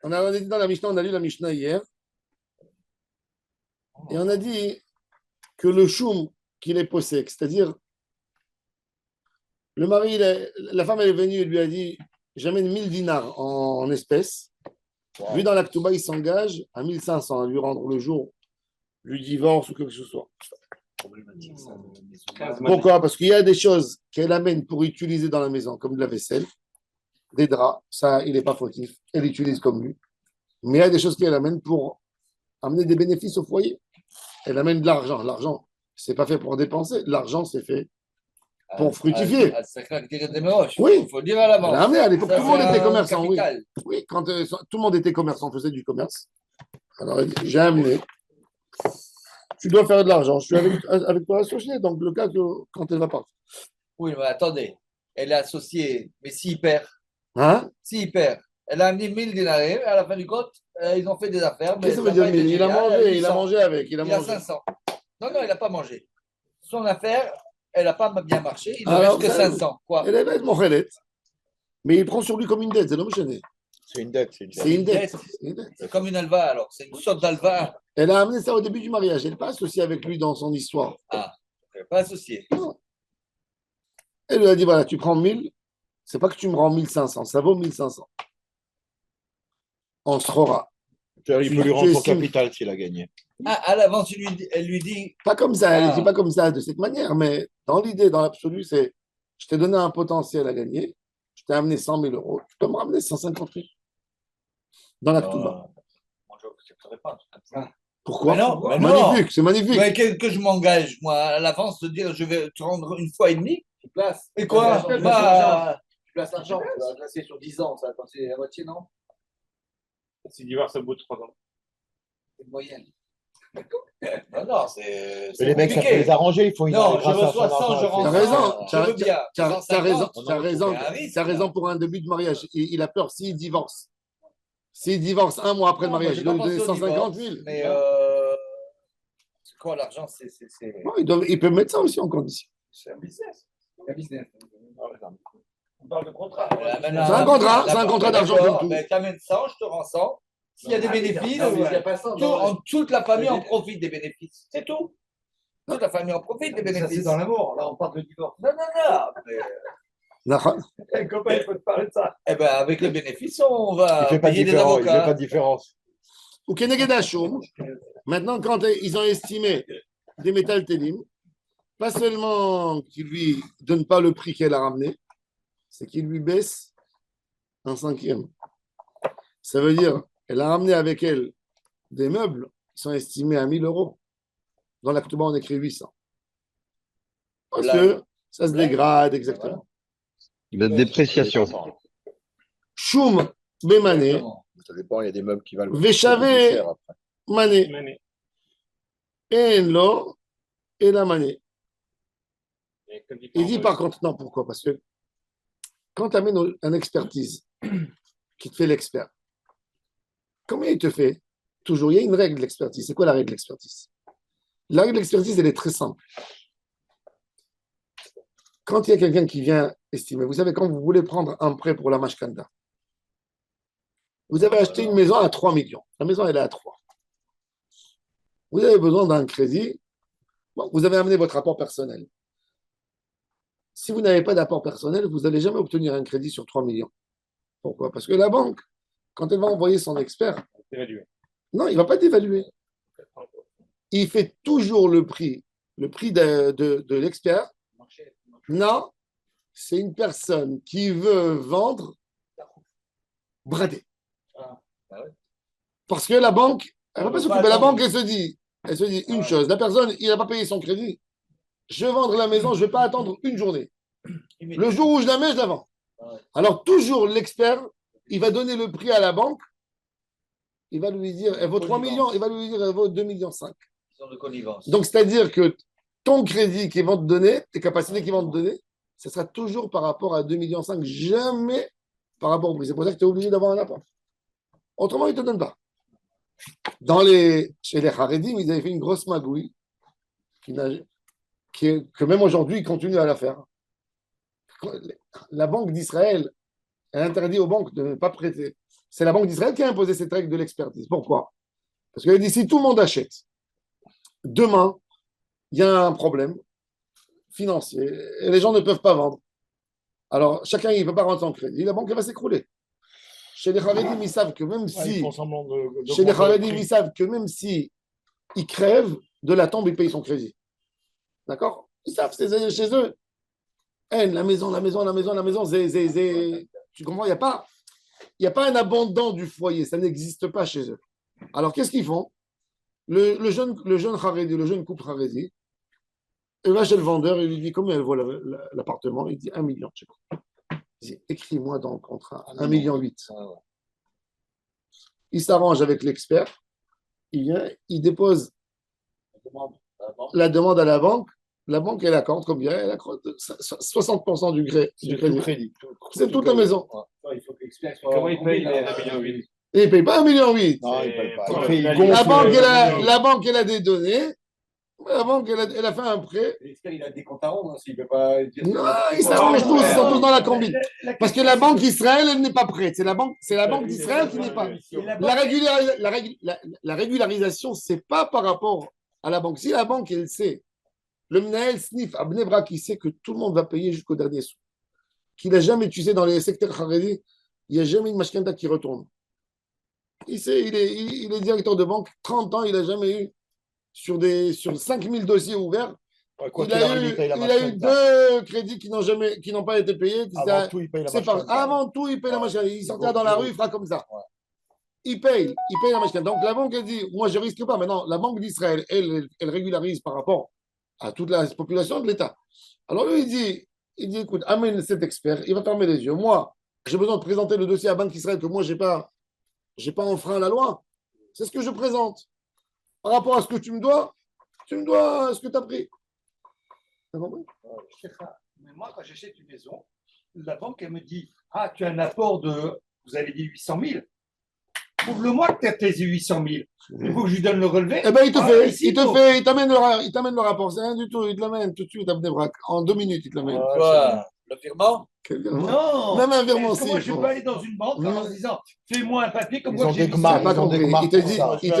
On a dit dans la Mishnah, on a lu la Mishnah hier, et on a dit que le choum qu'il est possède, c'est-à-dire le mari, la femme elle est venue et lui a dit j'amène 1000 dinars en espèces. Wow. Lui, dans l'Aktuba, il s'engage à 1500 à lui rendre le jour du divorce ou quelque chose soit. Pourquoi? Parce qu'il y a des choses qu'elle amène pour utiliser dans la maison, comme de la vaisselle, des draps, ça, il n'est pas fautif, elle utilise comme lui. Mais il y a des choses qu'elle amène pour amener des bénéfices au foyer. Elle amène de l'argent. L'argent, c'est pas fait pour dépenser. L'argent, c'est fait pour fructifier. Oui, il faut dire à l'avance. Elle a amené à l'époque, tout le monde était commerçant. Oui, oui, quand tout le monde était commerçant, faisait du commerce. Alors, elle dit, j'ai amené. Tu dois faire de l'argent. Je suis avec toi associé. Donc, le cas que quand elle va partir. Oui, mais attendez. Elle est associée. Mais s'il perd. Hein? S'il perd. Elle a amené 1000 dinars. À la fin du compte, ils ont fait des affaires. Qu'est-ce que ça veut dire 1000? Il a mangé. Il a mangé avec. Il a 500. Non, il n'a pas mangé. Son affaire, elle n'a pas bien marché. Il ne reste que 500. Quoi? Elle est mochelet. Mais il prend sur lui comme une dette. C'est l'homme gêné. C'est une dette. C'est une dette. C'est comme une alva, alors. C'est une sorte d'alva. Elle a amené ça au début du mariage. Elle n'est pas associée avec lui dans son histoire. Ah, elle n'est pas associée. Non. Elle lui a dit, voilà, tu prends 1000. C'est pas que tu me rends 1500. Ça vaut 1500. On se rora. Il peut lui rendre son capital s'il a gagné. Ah, à l'avance, elle lui dit... Pas comme ça. Elle ne dit pas comme ça, de cette manière. Mais dans l'idée, dans l'absolu, c'est, je t'ai donné un potentiel à gagner. Je t'ai amené 100 000 euros. Tu peux me ramener 150 000. Dans la Ktouba. Pourquoi? Mais magnifique, c'est magnifique. Mais que je m'engage, moi, à l'avance, de dire je vais te rendre une fois et demie. Tu places. Et quoi? Tu places l'argent. Tu vas placer sur 10 ans. Ça va passer la moitié, non? Si divorce au bout de 3 ans. C'est une moyenne. Non, c'est. Les mecs, ça peut les arranger. Il faut une. Non, je reçois 100, je rends 100. T'as raison pour un début de mariage. Il a peur s'il divorce. S'il divorce un mois après le mariage, il doit lui donner 150 000. Mais c'est quoi l'argent? Non, il peut mettre ça aussi en condition. C'est un business. C'est un business. On parle de contrat. C'est un contrat d'argent comme tout. Mais tu amènes 100, je te rends 100. S'il y a des bénéfices, toute la famille en profite des bénéfices. C'est tout. Toute la famille en profite des bénéfices. C'est dans l'amour. Là, on parle de divorce. Non. Copain, il faut te parler de ça. Eh bien, avec les bénéfices, on va payer des avocats. Il ne fait pas de différence. Ou Kenegedashum, maintenant, quand ils ont estimé des métals télim, pas seulement qu'ils ne lui donnent pas le prix qu'elle a ramené, c'est qu'ils lui baissent un 5e. Ça veut dire qu'elle a ramené avec elle des meubles qui sont estimés à 1000 euros. Dans l'Aktuba, on écrit 800. Parce que ça se dégrade, exactement. De dépréciation. Choum Bemané. Ça dépend, il y a des meubles qui valent Véchavé cher après. Mané. Enlo et la Mané. Il dit par contre, non, pourquoi? Parce que quand tu amènes un expertise qui te fait l'expert, comment il te fait? Toujours, il y a une règle de l'expertise. C'est quoi la règle de l'expertise? La règle de l'expertise, elle est très simple. Quand il y a quelqu'un qui vient estimer, vous savez, quand vous voulez prendre un prêt pour la Mashkanda, vous avez acheté une maison à 3 millions. La maison, elle est à 3. Vous avez besoin d'un crédit. Bon, vous avez amené votre rapport personnel. Si vous n'avez pas d'apport personnel, vous n'allez jamais obtenir un crédit sur 3 millions. Pourquoi? Parce que la banque, quand elle va envoyer son expert, non, il ne va pas d'évaluer. Il fait toujours le prix de l'expert. Non, c'est une personne qui veut vendre bradé. Parce que la banque, elle ne va pas s'occuper. La banque, elle se dit une chose. La personne, il n'a pas payé son crédit. Je vais vendre la maison, je ne vais pas attendre une journée. Le jour où je la mets, je la vends. Alors, toujours l'expert, il va donner le prix à la banque. Il va lui dire, elle vaut 3 millions. Il va lui dire, elle vaut 2,5 millions. Donc, c'est-à-dire que ton crédit qu'ils vont te donner, tes capacités qu'ils vont te donner, ce sera toujours par rapport à 2,5 millions, jamais par rapport au prix. C'est pour ça que tu es obligé d'avoir un apport. Autrement, ils ne te donnent pas. Chez les Haredim, ils avaient fait une grosse magouille que même aujourd'hui, ils continuent à la faire. La Banque d'Israël, elle interdit aux banques de ne pas prêter C'est la Banque d'Israël qui a imposé cette règle de l'expertise. Pourquoi? Parce qu'elle dit si tout le monde achète, demain, il y a un problème financier et les gens ne peuvent pas vendre. Alors, chacun, il ne peut pas rendre son crédit. La banque, elle va s'écrouler. Chez les Haredim, ils savent que même si. Chez les Haredim, ils savent que même si ils crèvent, de la tombe, ils payent son crédit. D'accord? Ils savent, c'est chez eux. La maison. Tu comprends? Il n'y a pas un abondant du foyer. Ça n'existe pas chez eux. Alors, qu'est-ce qu'ils font? Le jeune Haredi, le jeune couple Haredi, il va chez le vendeur et lui dit combien elle vaut l'appartement. Il dit 1 million. Je sais pas. Il dit écris-moi dans le contrat 1,8 million. Il s'arrange avec l'expert. Il vient, il dépose la demande à la banque. La banque, elle accorde combien? Elle accorde 60% du crédit. C'est toute la maison. Il faut que l'expert soit. Comment il paye les 1,8 million? Et il ne paye pas 1,8 million. Non, il paye pas. La banque, elle a des données. La banque, elle a fait un prêt. L'expert, il a des comptes à rendre, s'il ne peut pas dire. Non, ils s'arrangent tous, ils sont tous dans la combine. Parce que la banque d'Israël, elle n'est pas prête. C'est la banque d'Israël qui n'est pas. La régularisation, ce n'est pas par rapport à la banque. Si la banque, elle sait, le Mnael Snif à Bnei Brak, il sait que tout le monde va payer jusqu'au dernier sou. Qu'il n'a jamais, tu sais, dans les secteurs Haredi, il n'y a jamais une mashkenta qui retourne. Il sait, il est directeur de banque, 30 ans, il n'a jamais eu, sur 5000 dossiers ouverts, il a eu 2 crédits qui n'ont pas été payés. Avant tout, il paye la machine. Il sortira dans la rue, il fera comme ça. Il paye la machine. Donc la banque, elle dit, moi, je ne risque pas. Maintenant, la Banque d'Israël, elle régularise par rapport à toute la population de l'État. Alors lui, il dit, écoute, amène cet expert, il va fermer les yeux. Moi, j'ai besoin de présenter le dossier à Banque d'Israël que moi, je n'ai pas enfreint la loi. C'est ce que je présente. Par rapport à ce que tu me dois ce que tu as pris. T'as compris? Mais moi, quand j'achète une maison, la banque, elle me dit ah, tu as un apport de, vous avez dit 800 000. Prouve-le-moi que tu as tes 800 000. Il faut que je lui donne le relevé. Eh bien, il t'amène le rapport. C'est rien du tout. Il te l'amène tout de suite à Bnei Brak. En 2 minutes, il te l'amène. Quoi? Le virement? Non. Même un virement, si. Moi, je peux aller dans une banque en disant fais-moi un papier comme quoi Ils j'ai ont des gmars. pas compris. Il te dit. Ils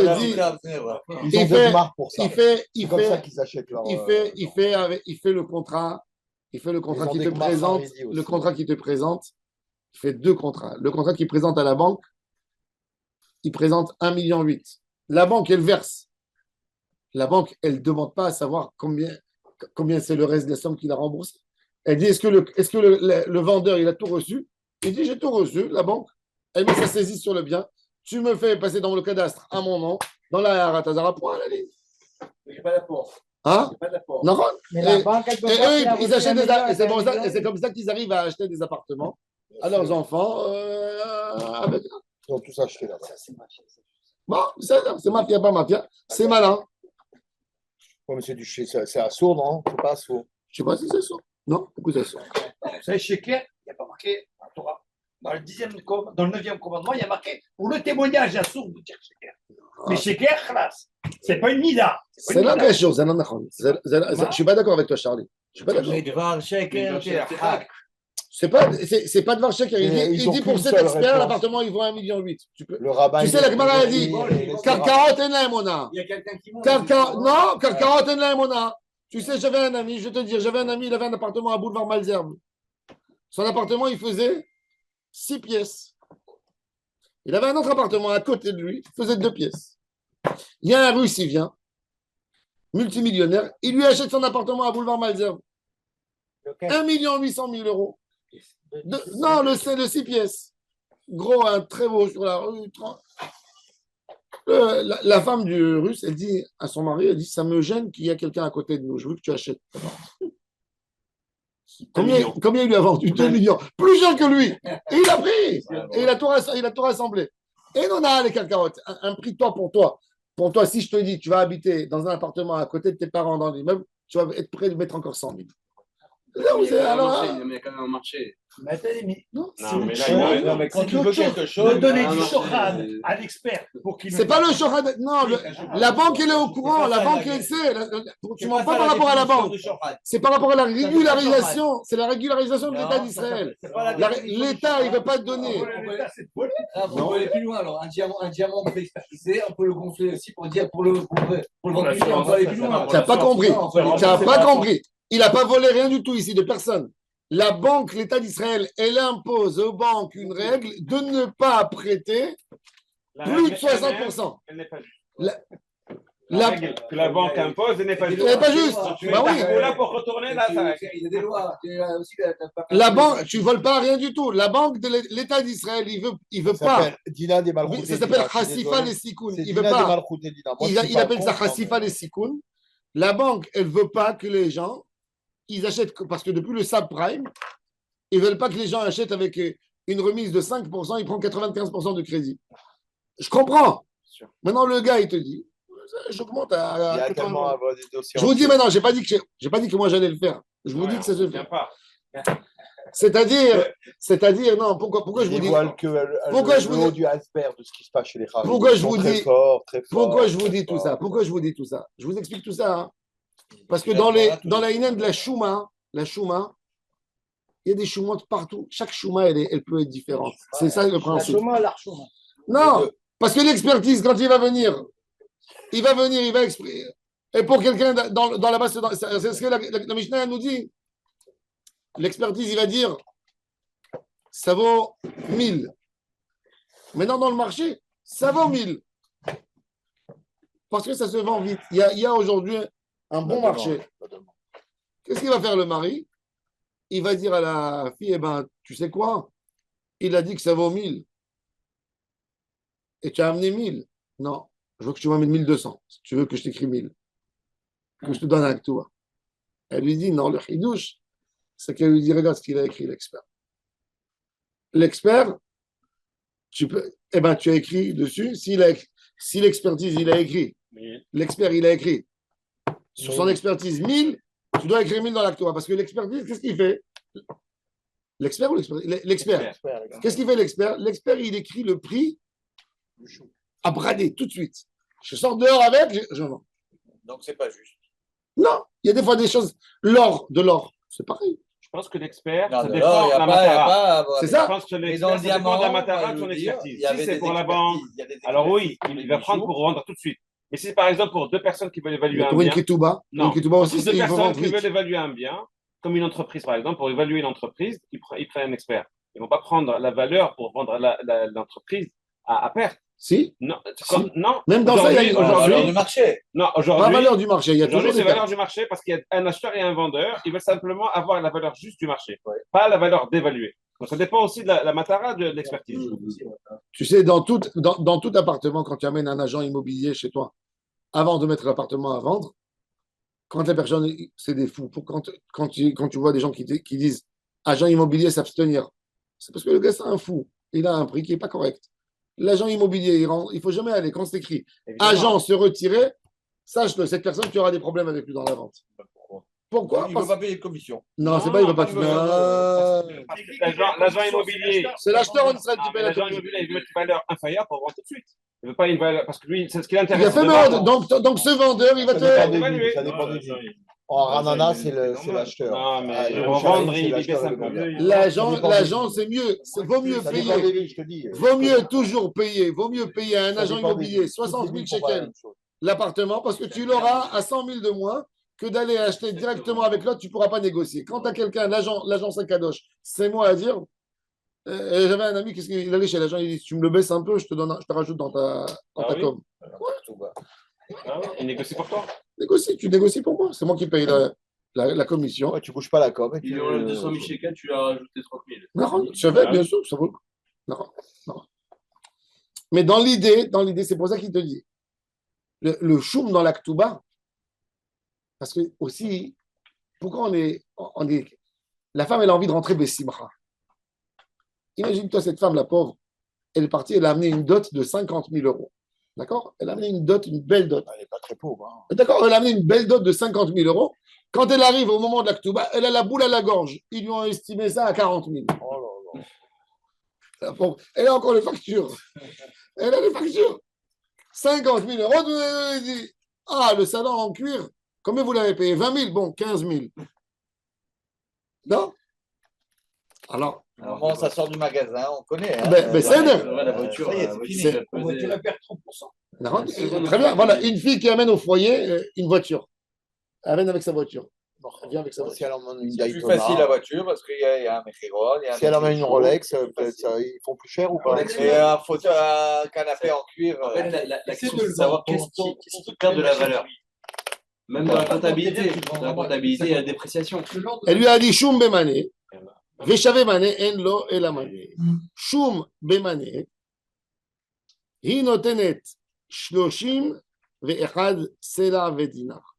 ont des gmars pour ça. C'est comme ça qu'ils achètent leur. Il fait le contrat. Il fait le contrat qui te présente. Le contrat qui te présente. Il fait 2 contrats. Le contrat qu'il présente à la banque, il présente 1,8 million. La banque, elle verse. La banque, elle ne demande pas à savoir combien c'est le reste de la somme qu'il a remboursée. Elle dit, est-ce que le vendeur, il a tout reçu? Il dit, j'ai tout reçu. La banque, elle met sa saisie sur le bien. Tu me fais passer dans le cadastre à mon nom, dans la Haratazara, point à la ligne. Il n'y a pas d'apport. Hein? Non, mais la banque, elle peut et pas eux, faire ils achètent aussi et c'est comme ça qu'ils arrivent à acheter des appartements à leurs enfants. Avec... Ils ont tous acheté là-bas. Bon, c'est mafia, pas mafia. C'est malin. Ouais, mais c'est à sourd, non? C'est pas à sourd. Je ne sais pas si c'est ça. Non, pourquoi c'est ça? Vous savez, chez Claire, il n'y a pas marqué dans la Torah. Dans le 9e commandement, il y a marqué pour le témoignage à sourd de dire chez Claire. Mais chez Claire, c'est pas une mida. C'est la même chose. Je ne suis pas d'accord avec toi, Charlie. Je ne suis pas d'accord. C'est pas de marché. Il dit pour cet expert, l'appartement, il vaut 1,8 million. Le rabbin. Tu sais, la Gemara a dit Karkarot en la Emona. Il y a quelqu'un qui monte. Non, Karkarot en la Emona. Tu sais, j'avais un ami, je vais te dire, il avait un appartement à Boulevard Malzerbe. Son appartement, il faisait 6 pièces. Il avait un autre appartement à côté de lui, il faisait 2 pièces. Il y a un Russe, il vient, multimillionnaire, il lui achète son appartement à Boulevard Malzerbe. 1,8 million euros. Non, le 6 pièces. Gros, un très beau sur la rue. La femme du Russe, elle dit à son mari, elle dit, ça me gêne qu'il y ait quelqu'un à côté de nous. Je veux que tu achètes. Combien il lui a vendu? 2 millions. Plus cher que lui. Et il a pris. Et il a tout rassemblé. Et on a les cacahuètes. Un prix pour toi. Pour toi, si je te dis, tu vas habiter dans un appartement à côté de tes parents dans l'immeuble, tu vas être prêt de mettre encore 100 000. Alors, Il y a quand même un marché. Mais attendez, mais non, c'est Non, mais autre là, chose. Non, mais quand C'est tu veux autre chose. quelque chose, De donner Ah, du non, shorad c'est- à l'expert pour qu'il c'est pas le shorad. Non, la banque, elle est au courant. La banque, elle sait. Tu ne mens pas par rapport à la banque. C'est par rapport à la régularisation. C'est la régularisation de l'État d'Israël. L'État, il ne veut pas te donner. On peut aller plus loin. Alors, un diamant peut expertiser, on peut le gonfler aussi pour dire pour le vendre plus cher. On peut aller plus loin. Tu n'as pas compris. Tu n'as pas compris. Il n'a pas volé rien du tout ici de personne. La banque, l'État d'Israël, elle impose aux banques une règle de ne pas prêter plus de 60%. Elle n'est pas juste. La règle que la banque impose, elle n'est pas juste. Elle n'est pas juste. Tu Bah oui. es là pour retourner là, ça. Il y a des lois. Il y a aussi La banque, tu ne voles pas rien du tout. La banque de l'État d'Israël, il veut pas. Dina des Malchouté. Ça s'appelle Hassifa les Sikoun. C'est Il veut Dina des pas. Malchouté Dina. Moi, je suis Il pas appelle ça contre, Hassifa les Sikoun. La banque, elle ne veut pas que les gens, ils achètent, parce que depuis le subprime, ils ne veulent pas que les gens achètent avec une remise de 5%, ils prennent 95% de crédit. Je comprends. Maintenant, le gars, il te dit, j'augmente Il y à a 80. tellement à avoir des dossiers. Je vous dis maintenant, je n'ai pas dit que moi j'allais le faire. Je vous dis que ça se Viens fait. pas. C'est-à-dire, non, pourquoi je vous dis. Pourquoi je vous le haut dis. du iceberg de ce qui se passe chez les Kharis. Pourquoi je vous Très dis. fort, très fort. Pourquoi je vous très dis tout fort. ça? Pourquoi je vous dis tout ça? Je vous explique tout ça. Hein. Parce que dans la Inen de la Chouma, il y a des choumottes partout. Chaque chouma, elle peut être différente. C'est ça le principe. Non, parce que l'expertise, quand il va venir, il va exprimer. Et pour quelqu'un dans la base, c'est ce que la Mishnah nous dit. L'expertise, il va dire, ça vaut 1000. Maintenant, dans le marché, ça vaut 1000. Parce que ça se vend vite. Il y a aujourd'hui un bon marché. Qu'est-ce qu'il va faire le mari? Il va dire à la fille, eh ben, tu sais quoi? Il a dit que ça vaut 1000. Et tu as amené 1000. Non, je veux que tu m'amènes 1200. Si tu veux que je t'écris 1000. Que je te donne un toi. Elle lui dit, non, le chidouche, c'est qu'elle lui dit, regarde ce qu'il a écrit, l'expert. L'expert, tu as écrit dessus, si l'expertise, il a écrit, l'expert, il a écrit, sur son expertise 1000, tu dois écrire 1000 dans l'actoire. Parce que l'expertise, qu'est-ce qu'il fait? L'expert ou l'expert? L'expert. Qu'est-ce qu'il fait l'expert? L'expert, il écrit le prix à brader tout de suite. Je sors dehors avec, je vends. Donc, c'est pas juste. Non, il y a des fois des choses. L'or, c'est pareil. Je pense que l'expert, Non, ça de dépend l'or, de la matara. C'est Je ça. pense que Mais dans l'expert, le ça dépend diamant, de la matara, on de ton va dire, expertise. il y avait Si c'est des pour la expertises, banque, il y a des alors oui, expertises il va prendre pour vendre tout de suite. Mais si c'est par exemple pour deux personnes qui veulent évaluer un Pour une bien, ketouba, non, aussi, pour deux il faut personnes vendre qui vite. veulent évaluer un bien, comme une entreprise par exemple, pour évaluer une entreprise, ils prennent un expert. Ils ne vont pas prendre la valeur pour vendre l'entreprise à perte. Si. Non, Si. non. Même dans ça, il y a Aujourd'hui, le marché. Non, pas aujourd'hui, valeur du marché. Il y a toujours aujourd'hui, c'est des valeur pertes. du marché parce qu'il y a un acheteur et un vendeur. Ils veulent simplement avoir la valeur juste du marché, pas la valeur d'évaluer. Donc, ça dépend aussi de la matara de l'expertise. Tu sais, dans tout appartement, quand tu amènes un agent immobilier chez toi, avant de mettre l'appartement à vendre, quand les personnes, c'est des fous. Quand tu vois des gens qui disent agent immobilier s'abstenir, c'est parce que le gars, c'est un fou. Il a un prix qui n'est pas correct. L'agent immobilier, il ne faut jamais aller. Quand c'est écrit agent se retirer, sache-le, cette personne, tu auras des problèmes avec lui dans la vente. Pourquoi? Il ne veut pas payer de commission. Non, c'est pas, il ne veut pas. L'agent immobilier. C'est l'acheteur en Israël qui Non, paye mais la l'agent commission. immobilier, il veut mettre une valeur inférieure pour vendre tout de suite. Il ne veut pas une valeur. Parce que lui, c'est ce qui Il l'intéresse. a fait merde. Donc, ce vendeur, il va Ça dépend te. des évaluer. villes, ça dépend des villes. En Ranana, c'est l'acheteur. Non, mais Ah, pour vendre, c'est il l'acheteur baisse et un le peu. vendeur. L'agent, c'est mieux. Vaut mieux Ça dépend des payer. villes, je te dis. Vaut mieux toujours payer. Vaut mieux payer à un Ça agent dépend des immobilier villes. 60 Toutes les 000 villes font pas la shekels même chose. l'appartement parce que tu l'auras à 100 000 de moins que d'aller acheter directement avec l'autre. Tu ne pourras pas négocier. Quand tu as quelqu'un, l'agent Sakadosh, c'est moi à dire. J'avais un ami, il allait chez l'agent, il dit tu me le baisses un peu, je te rajoute dans ta Ah oui. com. Ah ouais, il négocie pour toi. Tu négocies pour moi. C'est moi qui paye la commission. Ouais, tu ne bouges pas la com. Et Il enlève 200 000 shekels, tu lui as rajouté 30 000. Non, je fais, bien sûr, ça vaut. Non. Mais dans l'idée, c'est pour ça qu'il te dit. Le choum dans l'Aktouba, parce que aussi, pourquoi on est. La femme, elle a envie de rentrer Bessimra. Imagine-toi cette femme, la pauvre, elle est partie, elle a amené une dot de 50 000 euros. D'accord? Elle a amené une belle dot. Elle n'est pas très pauvre. Hein. D'accord? Elle a amené une belle dot de 50 000 euros. Quand elle arrive au moment de la Ktouba, elle a la boule à la gorge. Ils lui ont estimé ça à 40 000. Oh là là. Bon, elle a encore les factures. Elle a les factures. 50 000 euros. Elle dit, ah, le salon en cuir, combien vous l'avez payé? 20 000. Bon, 15 000. Non? Alors, Bon, ça sort du magasin, on connaît. Hein. C'est La voiture, ça y est, la c'est voiture, fini. elle La voiture, pesait- elle perd 30%. non, très bien. Voilà, une fille qui amène au foyer une voiture. Elle amène avec sa voiture. Bon, elle vient avec sa Si voiture. elle emmène une C'est plus Daytona, facile la voiture parce qu'il y a un Mechero, il y a un si elle emmène une Mechero. Rolex, peut-être ils font plus cher ou pas? Rolex, et un fauteuil, un canapé en cuir. En fait, la question, Essaie de c'est le de savoir vendre. qu'est-ce qui perd de la valeur. Même dans la comptabilité, il y a la dépréciation. Elle lui a dit Choum Bemane, Veshave Mane, En Lo Elamane. Choum Bemane, Hi Notenet Shloshim Ve'echad Sela Vedinar.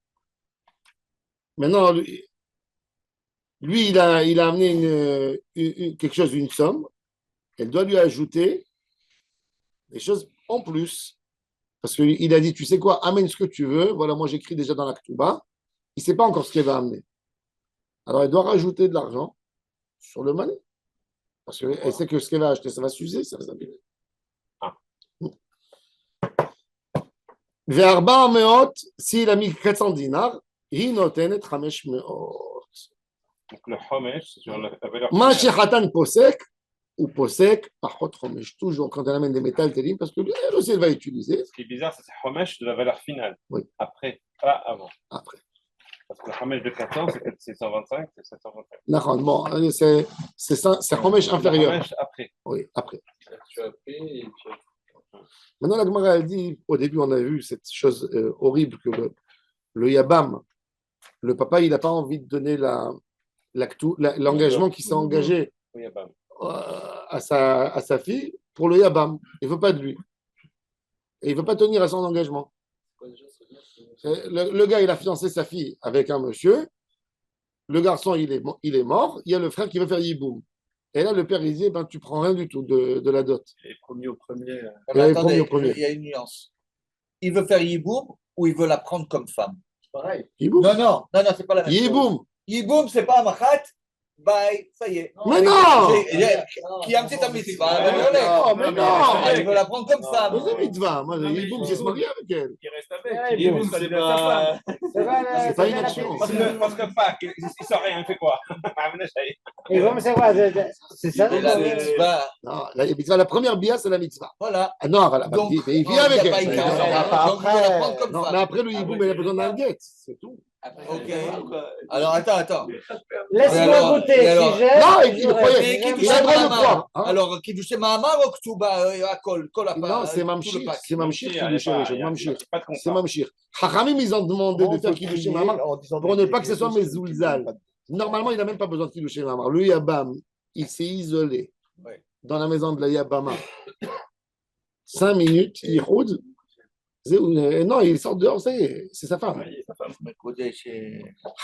Maintenant, lui il a amené quelque chose, une somme. Elle doit lui ajouter des choses en plus. Parce qu'il a dit, tu sais quoi, amène ce que tu veux. Voilà, moi j'écris déjà dans la Ktouba. Il ne sait pas encore ce qu'elle va amener. Alors elle doit rajouter de l'argent sur le money. Parce qu'elle sait que ce qu'elle va acheter, ça va s'user, ça va s'abîmer. Ve'arba meot, s'il a mis 400 dinars, hi notenet 500. Donc le Homesh, c'est sur la valeur. Ma shechatan posek, ou posek, pachot chomesh. Toujours quand elle amène des métals télim, parce que elle aussi, elle va utiliser. Ce qui est bizarre, c'est Homesh de la valeur finale. Oui. Après, pas avant. Après. Parce que le Homesh de 400, c'est 125, c'est 725. D'accord, bon, c'est chomesh inférieur. Homesh après. Oui, après. Tu as pris et tu as- Maintenant, la Gemara a dit, au début, on a vu cette chose horrible que le Yabam, le papa, il n'a pas envie de donner l'engagement qui s'est engagé Oui, bah. à sa fille pour le Yabam. Il ne veut pas de lui. Et il ne veut pas tenir à son engagement. Le gars, il a fiancé sa fille avec un monsieur. Le garçon, il est mort. Il y a le frère qui veut faire Yiboum. Et là, le père, il dit, ben, tu prends rien du tout de la dot. Et promis au premier. Et Attendez, au premier. il y a une nuance. Il veut faire Yiboum ou il veut la prendre comme femme? Pareil. Yiboum. Non, c'est pas la même chose. Yiboum. Yiboum, c'est pas un machat. Bye, ça y est. Mais non! Qui a un petit mitzvah. Mais non! Il veut la prendre comme femme. Mais c'est mitzvah. Moi, Yiboum, j'ai se marié avec elle. Il reste avec. Il est c'est pas- C'est pas une action. Parce que Pâques, il sort rien, il fait quoi? Et bon, c'est quoi? C'est ça? Et la mitzvah. Non, la première bia, c'est la mitzvah. Voilà. Ah non, voilà. Donc, Il vit il avec n'y a pas elle. Ika. Non, Donc, il veut la prendre comme Non, mais femme. après, le Yiboum, il a besoin d'un guet. C'est tout. Ok. Alors, attends. Laisse-moi goûter. et alors- Si j'aime, Non, je il reste. croyait. Mais qui J'aime touche Il a le droit de Mahamar. croire. Hein. Alors, qui touche Mahamar ou Ktuba à Kol Non, c'est tout le Mamshir. pack. C'est Mamshir qui touche les Mamshir. Pas de C'est contrat. Mamshir. Chachamim, ils ont demandé de faire Kiddushé Mamar pour ne pas que ce soit Mezoulzal. Normalement, il n'a même pas besoin de Kiddushé Mamar. Le Yabam, il s'est isolé Ouais. dans la maison de la Yabama. 5 minutes, il roule. Non, il sort dehors, ça y est, c'est sa femme.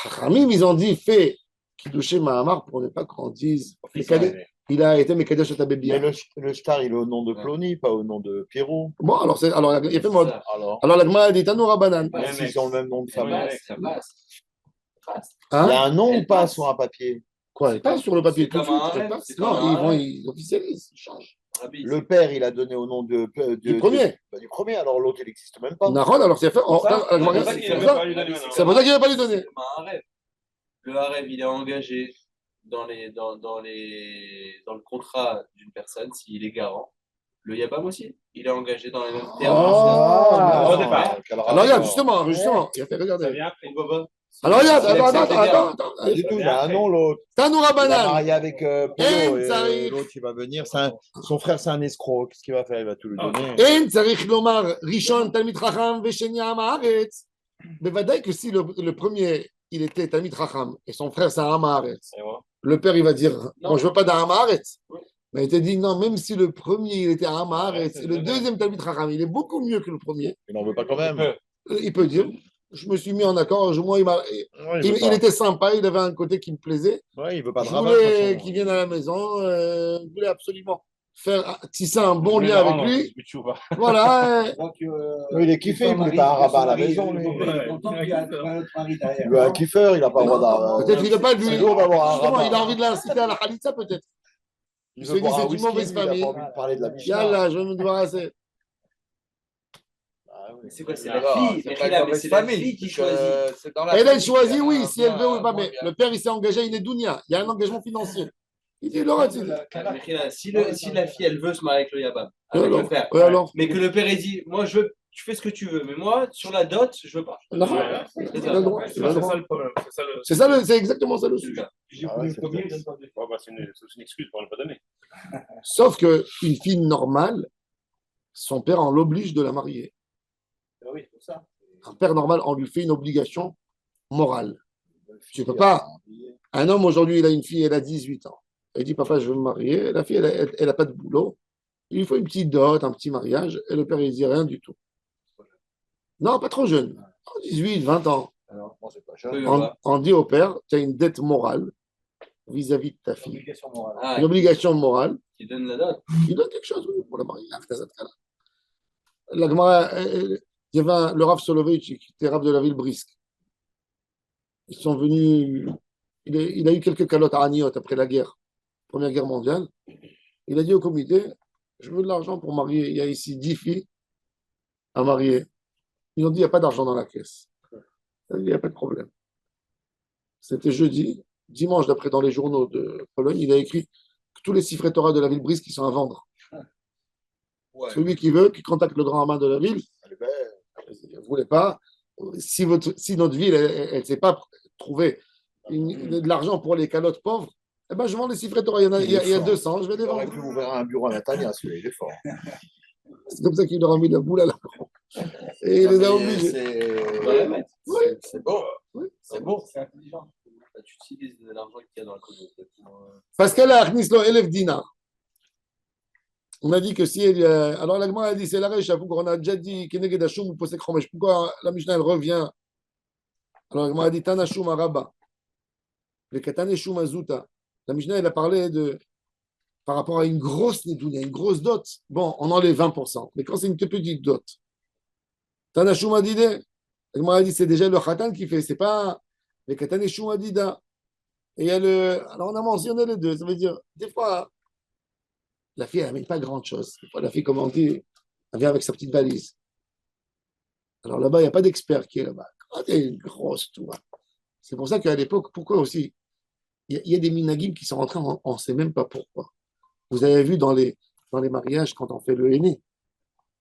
Chachamim, ils ont dit, fais Kiddushé Mamar pour ne pas qu'on dise. Il a été Mekadesh Mais Tabébia. le star, il est au nom de Plony, pas au nom de Pierrot. Bon, alors, il a fait mode. Alors, Alors, la Gemara a dit Tanoura Banan. même s'ils ont le même nom de femme. Ouais. Il y Hein? a un nom Elle ou pas passe. sur un papier? Quoi, il passe sur le papier C'est tout de comme suite. un ça rêve, passe. c'est comme Non, un ils officialisent, ils changent. Rabbi, Le père, il a donné au nom du premier. Du premier, alors l'autre, il n'existe même pas. Nahon, alors c'est fait. Oh, Ça, la Gemara, C'est pour ça qu'il c'est ne pour veut ça- pas lui donner c'est pour ça qu'il ne va pas lui donner. c'est comme un rêve. Le Harem, il est engagé dans le contrat d'une personne s'il est garant. Le Yabam aussi, il est engagé dans les mêmes termes. Oh, Au départ. Alors regarde, justement, il a fait Ça regarder. vient après. Alors regarde, C'est attends. Pas du tout, il a un nom, l'autre. Tanoura Il est Banan. marié avec Polo Eh, et ça arrive. l'autre, il va venir. Son frère, c'est un escroc. Qu'est-ce qu'il va faire? Il va tout lui donner. אין צריך לומר ראשון תלמיד חכם ושני עם הארץ. בוודאי que si le premier, il était תלמיד חכם et son frère, c'est עם הארץ, Et voilà. le père, il va dire, Non. moi, je veux pas d'Am Haaretz. Oui. Mais il te dit, non, même si le premier, il était Am Haaretz, c'est et le vrai. deuxième Talmid Chacham, il est beaucoup mieux que le premier, Il n'en veut pas quand même. il peut dire, je me suis mis en accord, moi, Ouais, il était sympa, il avait un côté qui me plaisait. Ouais, il veut pas de Je rabat. de toute voulais façon. qu'il vienne à la maison, je voulais absolument. tisser un bon lien avec lui. Voilà. Il est kiffé, il voulait pas un rabat à la maison. Lui. Il veut un kiffeur, il n'a pas le droit d'avoir. Peut-être qu'il ne veut pas lui. C'est lourd d'avoir un rabat. Il a envie de l'inciter à la khalitsa, peut-être. Il se dit, c'est une mauvaise famille. Yallah, je vais me débarrasser. Mais c'est quoi, c'est la fille, c'est la fille qui choisit. Elle choisit, oui, si elle veut ou pas. Mais le père, il s'est engagé à une dounia. Il y a un engagement financier. Il dit, Laura, si la fille, elle veut se marier avec le Yabam, avec alors, le père, alors. mais que le père, il dit, moi, tu fais ce que tu veux, mais moi, sur la dot, je veux pas. Non, c'est ça le problème. C'est exactement ça le sujet. C'est une excuse pour ne pas donner. Sauf qu'une fille normale, son père en l'oblige de la marier. Oui, c'est ça. Un père normal, on lui fait une obligation morale. Tu ne peux pas. Un homme, aujourd'hui, il a une fille, elle a 18 ans. Elle dit, papa, je veux me marier. La fille, elle n'a pas de boulot. Il lui faut une petite dot, un petit mariage. Et le père, il dit rien du tout. Non, pas trop jeune. 18, 20 ans. Alors, non, c'est pas jeune. On dit au père, tu as une dette morale vis-à-vis de ta fille. Obligation morale. Une obligation morale. Il donne la dot. Il donne quelque chose, oui, pour le mariage. La Gemara, il y avait le Rav Soloveitch, qui était Rav de la ville Brisk. Ils sont venus. Il a eu quelques calottes à Aniot après la guerre, Première Guerre mondiale. Il a dit au comité, je veux de l'argent pour marier. Il y a ici 10 filles à marier. Ils ont dit, il n'y a pas d'argent dans la caisse. Il n'y a pas de problème. C'était jeudi. Dimanche, d'après dans les journaux de Pologne, il a écrit que tous les siffrets Torah de la ville Brisk qui sont à vendre. Ouais. Celui qui veut, qui contacte le grand amas de la ville, vous ne voulez pas. Si notre ville, elle ne sait pas trouver de l'argent pour les calottes pauvres, eh ben, je vends les siffrets Torah. Il y a 200, je vais les vendre. Il aurait pu ouvrir un bureau à Nathalie, celui-là, il est fort. C'est comme ça qu'il leur a mis la boule à la et il les a obligés. C'est beau. Oui. C'est beau. C'est intelligent. Tu utilises l'argent qu'il y a dans la communauté. Parce qu'elle a Achnislo Elef Dinar. On a dit que si elle. Alors la Gemara a dit c'est la Recha, on a déjà dit Keneged Hashum ou Posek Chomesh. Pourquoi la Mishnah elle revient? Alors la Gemara a dit Tanashum Araba. Le Kataneshum Azuta. La Mishnah elle a parlé de. Par rapport à une grosse Nedounia, une grosse dot. Bon, on enlève 20%. Mais quand c'est une toute petite dot. Tanashum Adide. La Gemara a dit c'est déjà le Khatan qui fait. C'est pas le Kataneshum Adida. Et il y a le. Alors on a mentionné les deux. Ça veut dire, des fois. La fille, elle n'amène pas grand-chose. La fille, comme on dit, elle vient avec sa petite valise. Alors là-bas, il n'y a pas d'expert qui est là-bas. Quand il y a une grosse tour. C'est pour ça qu'à l'époque, pourquoi aussi il y a des minagim qui sont rentrés, on ne sait même pas pourquoi. Vous avez vu dans les mariages, quand on fait le henné,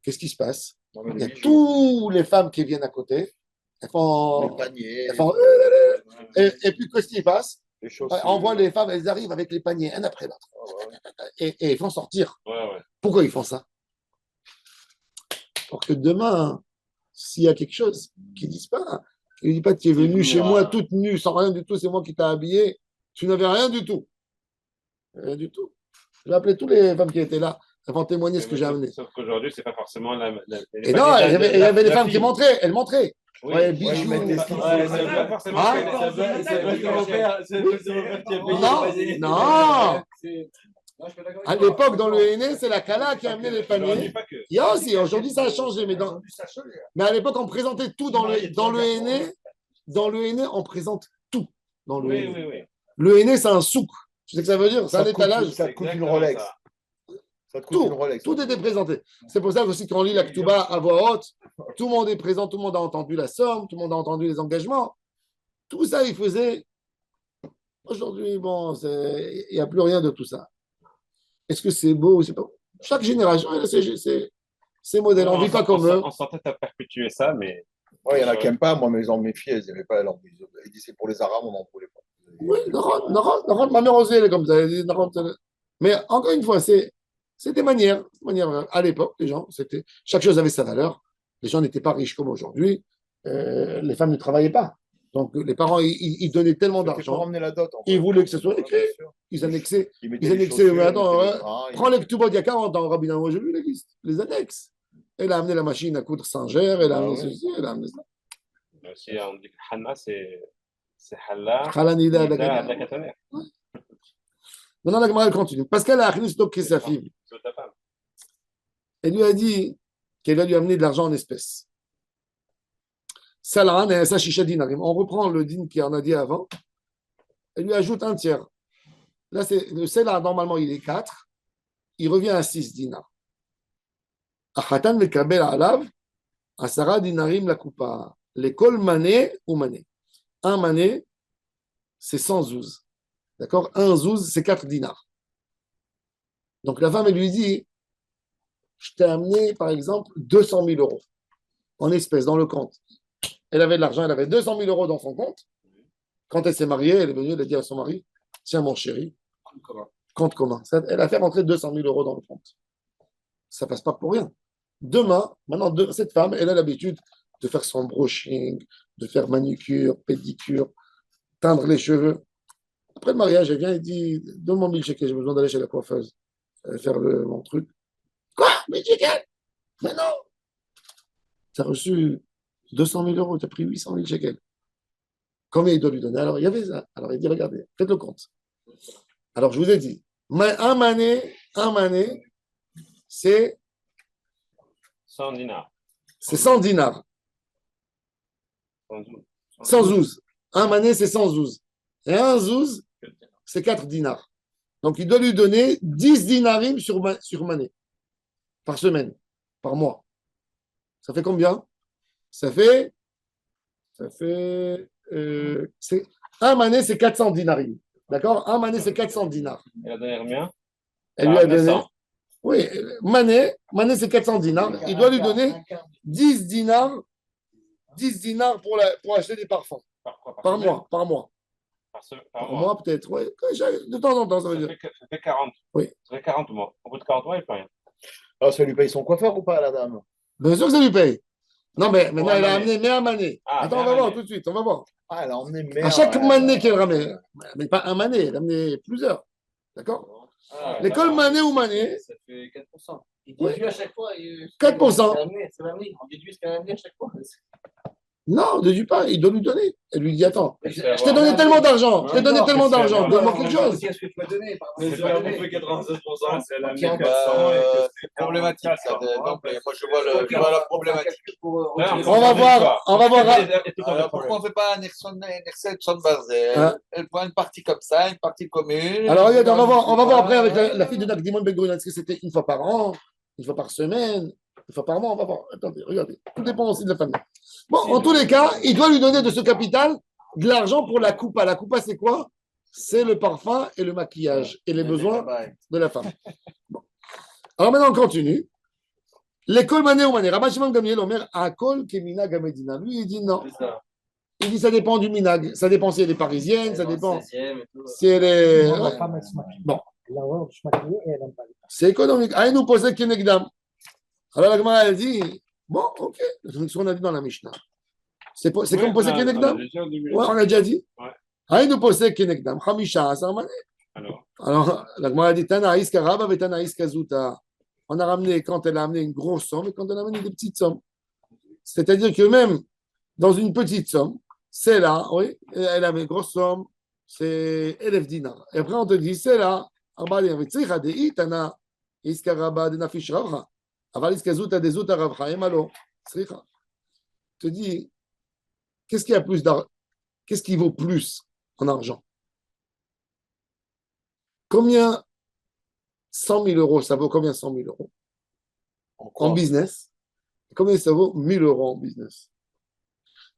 qu'est-ce qui se passe? Il y a toutes les femmes qui viennent à côté. Elles font. Les paniers. Elles font et puis, qu'est-ce qui se passe? On voit les femmes, elles arrivent avec les paniers, un après l'autre. Et ils font sortir. Ouais. Pourquoi ils font ça? Pour que demain, s'il y a quelque chose, qu'ils ne disent pas. Ils ne disent pas, tu es venu chez moi toute nue, sans rien du tout, c'est moi qui t'ai habillé. Tu n'avais rien du tout. Rien du tout. Je vais appeler toutes les femmes qui étaient là. Elles vont témoigner ce que j'ai amené. Sauf qu'aujourd'hui, ce n'est pas forcément la. Et non, il y avait des femmes qui montraient. Elles montraient. Oui, ouais, bijoux. Non. À l'époque, dans le henné, c'est la Kala qui a amené les paniers. Il y a aussi, aujourd'hui, ça a changé. Mais à l'époque, on présentait tout dans le henné. Dans le henné, on présente tout. Dans le henné. Oui. Le henné, c'est un souk. Tu sais ce que ça veut dire? C'est un étalage. Ça coûte une Rolex. Tout était présenté. C'est pour ça aussi quand on lit la Ktuba à voix haute, tout le monde est présent, tout le monde a entendu la somme, tout le monde a entendu les engagements. Tout ça, il faisait. Aujourd'hui, bon, il n'y a plus rien de tout ça. Est-ce que c'est beau ou c'est pas beau? Chaque génération, elle a ses modèles. On ne vit pas comme eux. On s'entête à perpétuer ça, mais. Il y en a qui n'aiment pas. Moi, mes filles, elles n'aimaient pas la langue. Ils disaient c'est pour les Arabes, on n'en voulait pas. Oui, ma mère aussi, elle est comme ça. Mais encore une fois, c'est des manières. À l'époque, les gens, chaque chose avait sa valeur. Les gens n'étaient pas riches comme aujourd'hui. Les femmes ne travaillaient pas. Donc, les parents, ils donnaient tellement d'argent. Ils voulaient que ce soit écrit. Ils annexaient. Mais attends, prends les Ktubot il y a 40 ans, Rabbi Namo, j'ai vu les listes, les annexes. Elle a amené la machine à coudre Singer, elle a amené ceci, elle a amené ça. Si on dit que Hanna, c'est Halla. Halanida, la Kataner. Maintenant, la Gemara elle continue. Parce qu'elle a achnus to kesafim. Elle lui a dit qu'elle va lui amener de l'argent en espèces. Salaran et sa shisha dinarim. On reprend le din qui en a dit avant. Elle lui ajoute un tiers. Là, le sel, normalement, il est 4. Il revient à 6 dinars. Achatan mekabel alav, asara dinarim la coupa. L'école mané ou mané. Un mané, c'est 100 zouz. D'accord? Un zouz, c'est 4 dinars. Donc la femme, elle lui dit, je t'ai amené, par exemple, 200 000 euros en espèces dans le compte. Elle avait de l'argent, elle avait 200 000 euros dans son compte. Quand elle s'est mariée, elle est venue, elle a dit à son mari, tiens mon chéri, compte commun. Elle a fait rentrer 200 000 euros dans le compte. Ça passe pas pour rien. Demain, maintenant, cette femme, elle a l'habitude de faire son brushing, de faire manicure, pédicure, teindre les cheveux. Après le mariage, elle vient et dit, donne-moi 1000 shekels, j'ai besoin d'aller chez la coiffeuse, faire mon truc. Quoi? 1000 shekels? Mais non! Tu as reçu 200 000 euros, tu as pris 800 000 shekels. Combien il doit lui donner? Alors, il y avait ça. Alors, il dit, regardez, faites le compte. Alors, je vous ai dit, un mané, c'est 100 dinars. C'est 100 dinars. 100 zouz. Un mané, c'est 100 zouz. Et un zouz, c'est 4 dinars. Donc, il doit lui donner 10 dinarim sur mané. Par semaine, par mois. Ça fait combien? Ça fait un mané, c'est 400 dinarim. D'accord? Un mané, c'est 400 dinars. Elle a donné combien? Elle lui a donné. Oui, mané, c'est 400 dinars. Il doit lui donner 10 dinars pour acheter des parfums. Par mois. Par mois, peut-être. Ouais. De temps en temps, ça veut dire. Ça fait 40. Oui. Ça fait 40 mois. Au bout de 40 mois, il ne fait rien. Alors, ça lui paye son coiffeur ou pas, la dame? Bien sûr que ça lui paye. Non, mais maintenant, elle a amené mais un mané. Attends, on va voir tout de suite. On va voir. Ah, elle a emmené mais à chaque mané qu'elle ramène. Mais pas un mané, elle a amené plusieurs. D'accord? L'école mané ou mané. Ça fait 4%. Il déduit à chaque fois. 4%. On déduit ce qu'elle a amené à chaque fois. Non, ne dis pas, il doit lui donner. Elle lui dit, attends, je t'ai donné tellement d'argent, donne-moi quelque chose. Qu'est-ce que tu m'as donné? C'est pas compris 96%, c'est la 1400. C'est problématique, ça. Donc, moi, je vois la problématique. On va voir. Alors, pourquoi on ne fait pas un exception de base? Elle prend une partie comme ça, une partie commune. Alors, regarde, on va voir après avec la fille de Nakdimon Ben-Gurion. Est-ce que c'était une fois par an, une fois par semaine, une fois par mois? On va voir. Attendez, regardez. Tout dépend aussi de la famille. Bon, en tous les cas, il doit lui donner de ce capital de l'argent pour la coupa. La coupa, c'est quoi? C'est le parfum et le maquillage et les besoins de la femme. Bon. Alors maintenant, on continue. L'école mané ou mané. Rabbi Shimon Gamliel Omer, Akol Kemina Gamedina. Lui, il dit non. Il dit ça dépend du minag. Ça dépend si elle est parisienne, ça dépend si elle est. Bon. C'est économique. Ah, il nous posait Kenegdam. Alors la Gemara, elle dit. Bon, ok, c'est ce qu'on a dit dans la Mishnah. C'est comme poser Kenegdam? Ouais, on a déjà dit. Aïe, nous poser Kenegdam. Hamisha, ça mané. Alors, la Gemara a dit Tana Iska Rabba et Tana Iska Zuta. On a ramené quand elle a amené une grosse somme et quand elle a amené des petites sommes. C'est-à-dire que même dans une petite somme, c'est là, oui, elle a amené une grosse somme, c'est 1000 dinars. Et après, on te dit, c'est là, Arba de Tana Iska Rabba de Nafish Rabra. Je te dis, qu'est-ce qui a plus d'argent? Qu'est-ce qui vaut plus en argent? Combien 100 000 euros, ça vaut combien 100 000 euros en business? Combien ça vaut 1000 euros en business?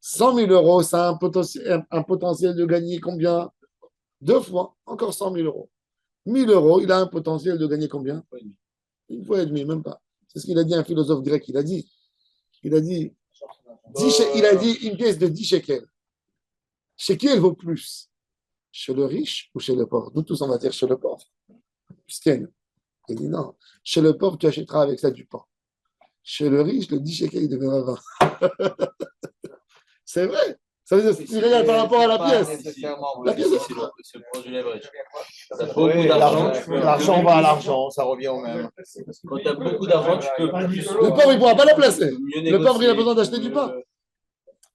100 000 euros, ça a un potentiel de gagner combien? 2 fois, encore 100 000 euros. 1000 euros, il a un potentiel de gagner combien? 1 fois et demi, même pas. C'est ce qu'il a dit un philosophe grec. Il a dit une pièce de 10 shekels. Chez qui elle vaut plus? Chez le riche ou chez le pauvre? Nous tous, on va dire chez le pauvre. Puisqu'il dit non. Chez le pauvre, tu achèteras avec ça du pain. Chez le riche, le 10 shekels, il deviendra 20. C'est vrai. Ça veut dire que tu regardes par rapport à la pièce. La pièce l'argent va à l'argent, ça revient au même. Quand tu as beaucoup d'argent, tu peux plus. Le pauvre, il ne pourra pas la placer. Le pauvre, il a besoin d'acheter du pain.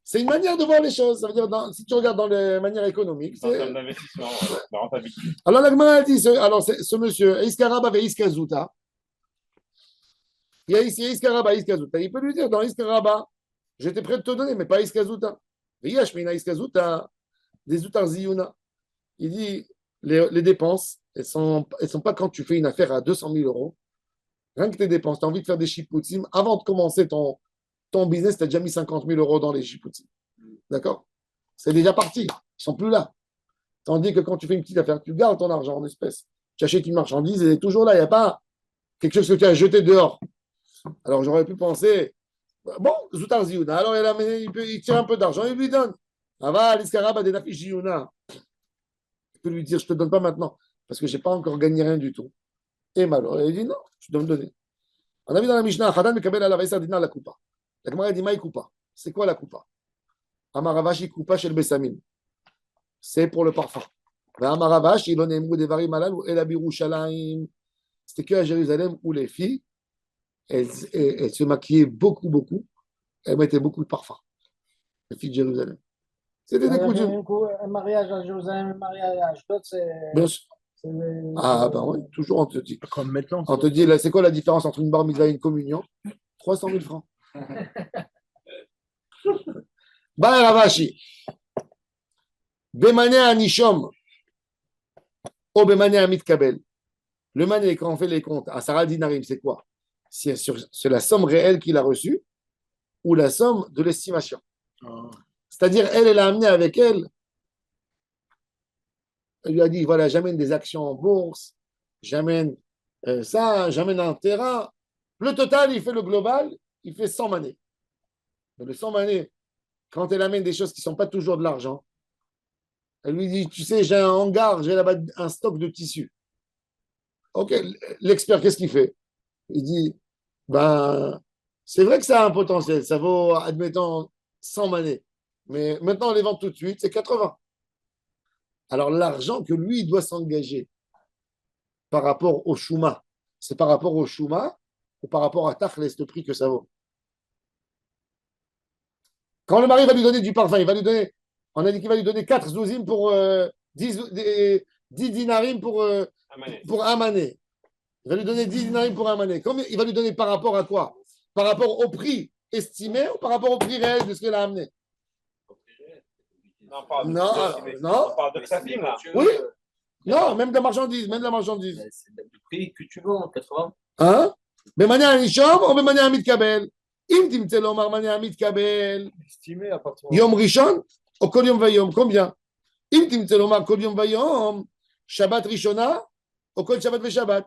C'est une manière de voir les choses. Ça veut dire, si tu regardes dans les manières économiques, En c'est. termes d'investissement, de rentabilité. Alors, la Gemara a dit, ce monsieur, Iskaraba ve Iskazuta, il y a ici Iskaraba, Iskazuta. Il peut lui dire, dans Iskaraba, j'étais prêt de te donner, mais pas Iskazuta. Yashmina Iskazuta, des Utar Ziyuna. Il dit, les dépenses, elles sont pas quand tu fais une affaire à 200 000 euros. Rien que tes dépenses, tu as envie de faire des chipoutsim. Avant de commencer ton business, tu as déjà mis 50 000 euros dans les chipoutsim. D'accord? C'est déjà parti. Ils ne sont plus là. Tandis que quand tu fais une petite affaire, tu gardes ton argent en espèces. Tu achètes une marchandise, elle est toujours là. Il n'y a pas quelque chose que tu as jeté dehors. Alors j'aurais pu penser, bon, Zoutar Ziyuna, alors il tire un peu d'argent, il lui donne. Ava, l'Iskarab a des nafis Ziyuna. Il peut lui dire, je ne te donne pas maintenant, parce que je n'ai pas encore gagné rien du tout. Et malheur, il dit, non, je dois me donner. On a vu dans la Mishnah, Hadan Mekabel ala Vaïsa Dinar la Coupa. La Gemara dit, Maï Coupa. C'est quoi la Coupa? Amaravashi Coupa chez le Bessamim. C'est pour le parfum. Amaravashi, il en est mou des varim malal ou El Abirushalayim. C'était que à Jérusalem où les filles, elles se maquillaient beaucoup, beaucoup. Elles mettaient beaucoup de parfum. Les filles de Jérusalem. C'était des coutumes. Un mariage à Jérusalem, un mariage à Ashdod, c'est. Bien sûr. Ah, ben oui, toujours on te dit. Comme maintenant. On te dit, c'est quoi la différence entre une bar mitzvah et une communion? 300 000 francs. Bah, Ravashi. Bemane Anishom. Ou Bemane Amitkabel. Le mané, quand on fait les comptes, à Sarah Dinarim, c'est quoi? C'est la somme réelle qu'il a reçue ou la somme de l'estimation. C'est-à-dire, elle a amené avec elle. Elle lui a dit, voilà, j'amène des actions en bourse, j'amène ça, j'amène un terrain. Le total, il fait le global, il fait 100 manées. Mais le 100 manées, quand elle amène des choses qui ne sont pas toujours de l'argent, elle lui dit, tu sais, j'ai un hangar, j'ai là-bas un stock de tissus. Ok, l'expert, qu'est-ce qu'il fait? Il dit, ben, c'est vrai que ça a un potentiel, ça vaut, admettons, 100 manées. Mais maintenant, on les vend tout de suite, c'est 80. Alors, l'argent que lui il doit s'engager par rapport au Chouma, c'est par rapport au Chouma ou par rapport à Tachles, le prix que ça vaut. Quand le mari va lui donner du parfum, il va lui donner, on a dit qu'il va lui donner 4 zouzim pour 10 dinarim pour un mané. Il va lui donner 10 dinarim pour un mané. Combien il va lui donner par rapport à quoi? Par rapport au prix estimé ou par rapport au prix réel de ce qu'elle a amené? Non, on parle Non, non. On parle de Ksafim, là. Oui. Non, même de la marchandise, même de la marchandise. C'est le prix que tu vends, 80. Hein? במנה הראשון או במנה המתקבל? אם תמצא לומר מנה המתקבל Estimé à partir יום ראשון או כל יום ויום, combien? אם תמצא לומר כל יום ויום, שבת ראשונה או כל שבת ושבת.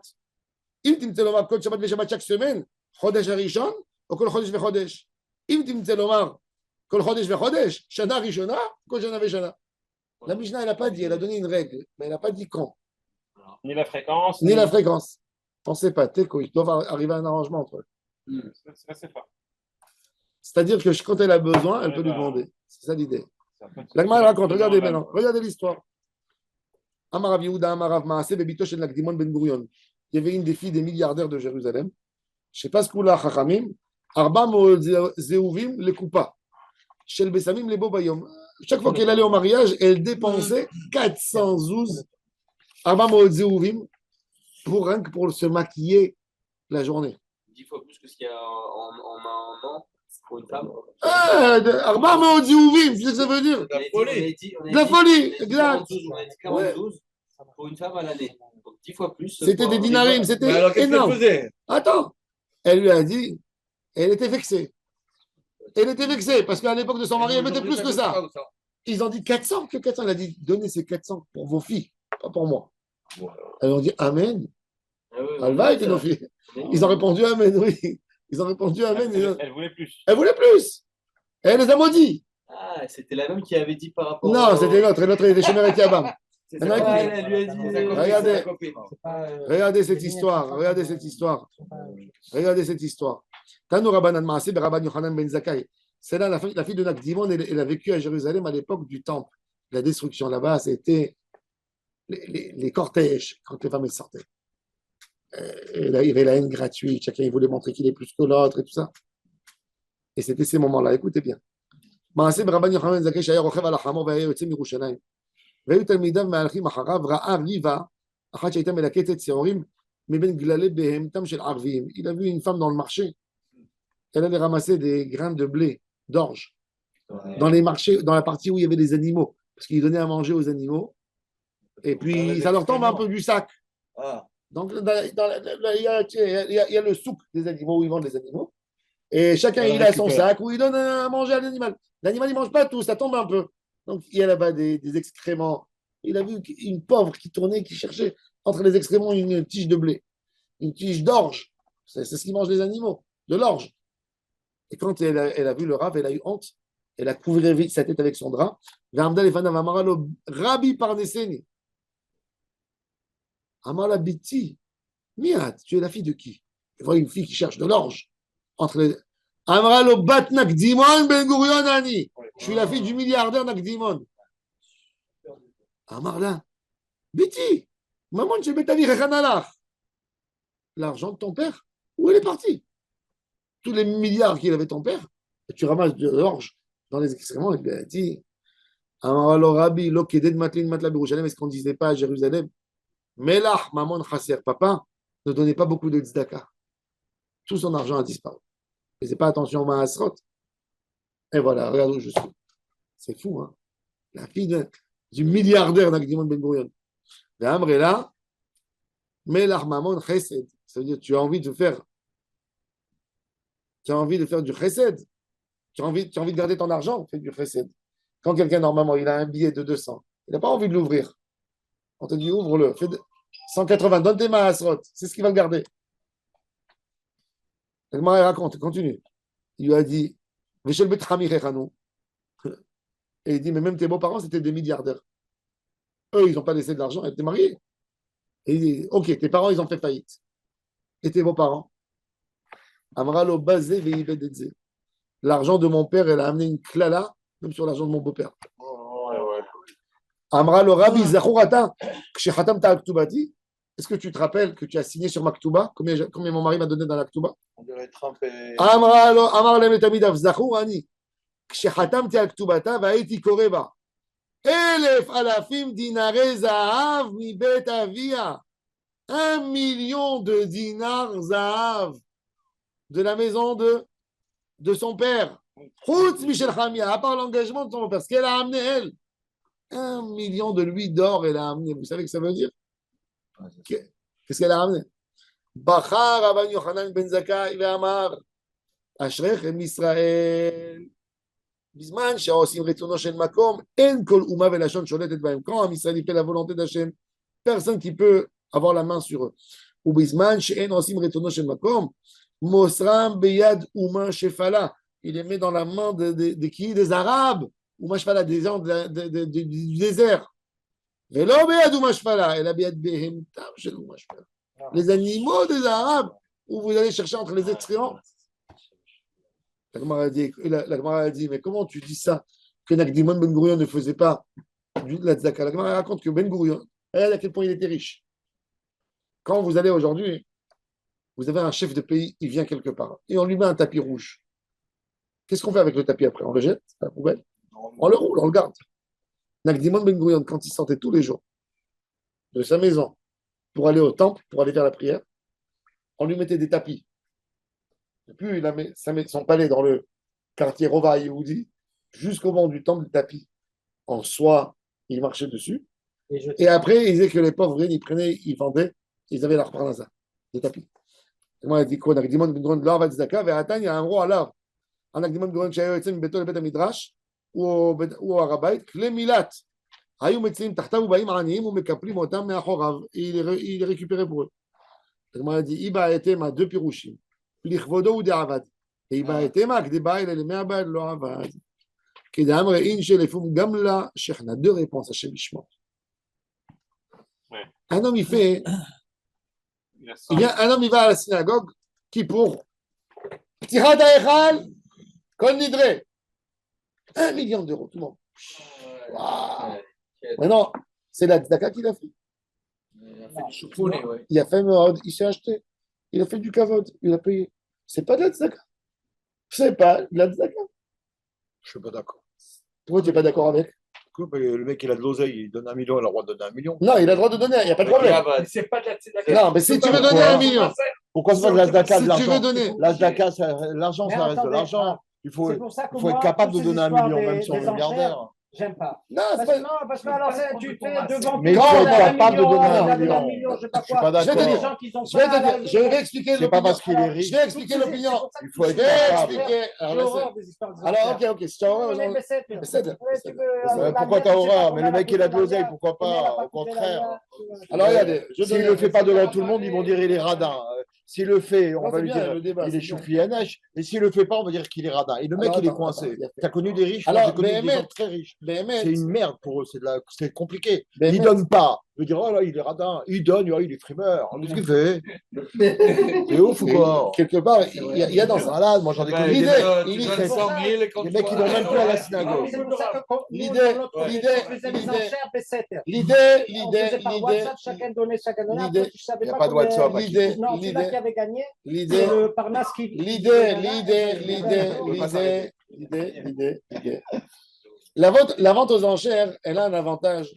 אם תמצא לומר כל שבת ושבת chaque semaine, חודש הראשון או כל חודש וחודש. אם תמצא לומר כל חודש וחודש, שנה ראשונה, כל שנה ושנה. La Mishnah, elle n'a pas dit, elle a donné une règle, mais elle n'a pas dit quand. Ni la fréquence, Ni la fréquence. Pensez pas, ils doivent arriver à un arrangement entre eux. C'est fort. C'est-à-dire que quand elle a besoin, elle peut lui demander. C'est ça l'idée. L'Agma raconte, regardez maintenant, regardez l'histoire. Amarav Yehuda, Amarav Maaseh, Bebito Shel Nakdimon Ben Gurion. Il y avait une des filles des milliardaires de Jérusalem. Je ne sais pas ce qu'on a, Chachamim. Arba Zeuvim, les coupa. Shel Besamim, les Bobayom. Chaque fois qu'elle allait au mariage, elle dépensait 400 zouz. Arba Zeuvim, rien que pour se maquiller la journée. 10 fois plus que ce qu'il y a en an pour une femme. Arba Zeuvim, tu sais ce que ça veut dire? De la folie. De la folie, exact. On a dit 42 pour une femme à l'année. Donc 10 fois plus. C'était des dinarim, c'était énorme. Attends, elle lui a dit, elle était vexée. Elle était vexée parce qu'à l'époque de son mari, elle mettait plus que ça. Ils ont dit 400, que 400. Elle a dit, donnez ces 400 pour vos filles, pas pour moi. Elles ont dit, Amen. Elle va avec nos filles. Ils ont répondu Amen, oui. Ils ont répondu Amen. Elle voulait plus. Elle voulait plus. Elle les a maudits. Ah, c'était la même qui avait dit par rapport. Non, c'était l'autre. L'autre, elle était chez Meret Yabam. Elle lui a dit. Regardez cette histoire. Regardez cette histoire. Regardez cette histoire. Tanou Rabbanan Maaseh, Rabban Yochanan Ben Zakkai. C'est là la fille de Nakdimon, elle a vécu à Jérusalem à l'époque du temple. La destruction là-bas, c'était les cortèges quand les femmes sortaient. Il y avait la haine gratuite, chacun il voulait montrer qu'il est plus que l'autre et tout ça. Et c'était ces moments-là. Écoutez bien. מעשה ברבן יוחנן בן זכאי שהיה רוכב על החמור והיה יוצא מירושלים. והיו תלמידיו מהלכים אחריו, ראה ריבה, אחת שהייתה מלקטת שעורים מבין גללי בהמתם של ערביים. Il a vu une femme dans le marché. Elle allait ramasser des grains de blé, d'orge, dans les marchés, dans la partie où il y avait des animaux, parce qu'ils donnaient à manger aux animaux. Et puis, ça leur tombe un peu du sac. Donc, il y a le souk des animaux où ils vendent les animaux. Et chacun, il a son sac où il donne à manger à l'animal. L'animal, il ne mange pas tout, ça tombe un peu. Donc, il y a là-bas des excréments. Il a vu une pauvre qui tournait, qui cherchait entre les excréments une tige de blé, une tige d'orge. C'est ce qu'ils mangent les animaux, de l'orge. Et quand elle a vu le Rav, elle a eu honte. Elle a couvert vite sa tête avec son drap. Rabbi Parneseni. Amala Biti. Miat, tu es la fille de qui? Je vois une fille qui cherche de l'orge. Entre les. Amralo Bat Nakdimon Ben Gurion Ani. Je suis la fille du milliardaire Nakdimon. Amarla. Biti. Maman, tu es bêta l'argent de ton père, où elle est partie? Tous les milliards qu'il avait ton père, et tu ramasses de l'orge dans les excréments, il lui a dit Amaralo Rabbi, lo keded matlin matla Birushalem, est-ce qu'on ne disait pas à Jérusalem Melach, maman chasser, papa, ne donnait pas beaucoup de tzedaka. Tout son argent a disparu. Ne faisait pas attention au Maasrot. Et voilà, regarde où je suis. C'est fou, hein. La fille du milliardaire d'Akdimon Ben Gurion. L'Amr est là. Melach, maman chesed. Ça veut dire tu as envie de faire du chesed. Tu as envie de garder ton argent, fais du chesed. Quand quelqu'un, normalement, il a un billet de 200, il n'a pas envie de l'ouvrir. On te dit, ouvre-le, fais 180, donne tes maasrot, c'est ce qu'il va le garder. Le Gemara raconte, continue. Il lui a dit, et il dit, mais même tes beaux-parents, c'était des milliardaires. Eux, ils n'ont pas laissé de l'argent, ils étaient mariés. Et il dit, ok, tes parents, ils ont fait faillite. Et tes beaux-parents? Amralo basé veibededze. L'argent de mon père, elle a amené une clala, même sur l'argent de mon beau-père. Amralo Rabbi Zachourata, Kshechatam ta Aktubati. Est-ce que tu te rappelles que tu as signé sur ma Ktuba? Combien mon mari m'a donné dans la Ktuba? On dirait Trump et. Amar le metamidav Zachourani. Kshechatam ta Aktubata va eti koreba. Elef alafim dinare zahav mi bet avia. 1 million de dinars zahav de la maison de son père. Chutz Michel Chamia, à part l'engagement de son père, ce qu'elle a amené, elle. 1 million de louis d'or, elle a amené. Vous savez ce que ça veut dire? Qu'est-ce qu'elle a amené? Bachar Rabban Yochanan ben Zakkai ve'amar Ashrechem Israël. בזמן שעושים רצונו של מקום, אין כל אומה ולשון שולטת בהם. Quand un Israël fait la volonté d'Hachem, personne qui peut avoir la main sur eux. ובזמן שאין עושים רצונו של מקום, מוסרם ביד אומה שפלה. Il les met dans la main de qui? Des Arabes. אומה שפלה, des gens du désert. ולא ביד אומה שפלה, אלא ביד בהמתם של אומה שפלה. Les animaux des Arabes, où vous allez chercher entre les excréments. La Gemara a dit, mais comment tu dis ça, que Nakdimon Ben Gurion ne faisait pas de la tzedaka? La Gemara raconte que Ben Gurion, regarde à quel point il était riche. Quand vous allez aujourd'hui, vous avez un chef de pays, il vient quelque part, et on lui met un tapis rouge. Qu'est-ce qu'on fait avec le tapis après? On le jette à la poubelle? On le roule, on le garde. Nakdimon Ben Gurion, quand il sortait tous les jours de sa maison pour aller au temple, pour aller faire la prière, on lui mettait des tapis. Depuis, il met son palais dans le quartier Rova Yehoudi, jusqu'au moment du temple, le tapis en soie, il marchait dessus. Et après, il disait que les pauvres, ils prenaient, ils vendaient, ils avaient leur parnasa, des tapis. Comment il dit quoi? Nakdimon Ben Gurion, l'or va tzedaka, ve'atan, il y a un roi à l'or. Un Nakdimon Ben Gurion, qui a eu beto le bet midrash ou au Harabait, kle milat. היו מציעים תחתיו ובאים עניים ומקפלים אותם מאחוריו. Il est récupéré pour eux. הגמרא dit, איבא אתמה, 2 פירושים. לכבודו ודעבד. איבא אתמה, כדי בא אלה למי הבא לא עבד. כדאמר אין שלפום גם לה שכנע. 2 réponses, Hachem Yishmor. Un homme, il fait. Un homme, il va à la synagogue, qui pour Ptihat Ha'echal, Kol Nidre. 1 million d'euros, tout le monde. Waouh! Maintenant, c'est la tzedaka qu'il a fait. Il a fait Meod, il s'est acheté. Il a fait du kavod, il a payé. C'est pas de la tzedaka. C'est pas de la tzedaka. Je suis pas d'accord. Pourquoi tu n'es pas d'accord avec? Le mec, il a de l'oseille, il donne 1 million, il a le droit de donner 1 million. Non, il a le droit de donner, il n'y a pas de problème. Mais c'est pas de la tzedaka. Non, mais si tu veux donner 1 million, Pourquoi c'est pas de la tzedaka, de si tu veux l'argent? donner, La tzedaka, l'argent, Mais ça reste de attendez, l'argent. Il faut c'est pour ça que être moi, capable de toutes ces donner 1 histoires million, des- même si on des est milliardaire. enchères, j'aime pas. non, c'est Parce pas. que, non, parce que alors tu fais devant Mais tout il le faut monde être à capable de donner il a 1 donné million. je sais pas Je suis quoi. pas Je vais te Il y a dire, des gens qui sont je vais pas te là, dire, je vais expliquer C'est pas l'opinion. parce qu'il est riche. Je vais expliquer l'opinion. Il faut Je être vais capable. expliquer. J'ai Alors, horreur des histoires des alors, enchères. ok, si tu as horreur, On est Besset. Besset. Ouais, tu veux, la Pourquoi mienne, t'as je sais pas horreur? Mais combien le mec, elle il a de coûté, l'oseille, la pourquoi mienne, combien elle a pas? Au coûté, la contraire. mienne. Alors, regardez, S'il le fait pas devant tout le monde, ils vont dire il est radin. S'il le fait, on Non, va c'est lui bien, dire le débat, il c'est est bien. choufi à neige. Et s'il le fait pas, on va dire qu'il est radin. Et le mec, Alors, il est attends, coincé. attends, T'as connu des riches, moi Alors, j'ai connu des Béhémet, gens très riches. Béhémet, C'est une merde pour eux, c'est compliqué. Béhémet. Ils donnent pas. Ils dire oh là, il est radin. Il donne, oh, il est frimeur. Qu'est-ce qu'il fait? C'est ouf ou quoi? quelque part, il y a dans ça. Malade, moi j'en ai connu. l'idée, des il tu est donnes pour 100 000 et quand Les tu mecs, ils vois- donnent même plus à la Ah, synagogue. c'est pour ça que quand nous, L'idée- dans notre l'idée- région, on faisait les l'idée- enchères Besset. L'idée, On faisait par WhatsApp, chacun donnait. l'idée- Après, tu savais y a pas pas de combien- WhatsApp, l'idée- Non, celui-là l'idée- qui avait gagné, c'est l'idée, le Parnasse qui. l'idée. La vente aux enchères, elle a un avantage.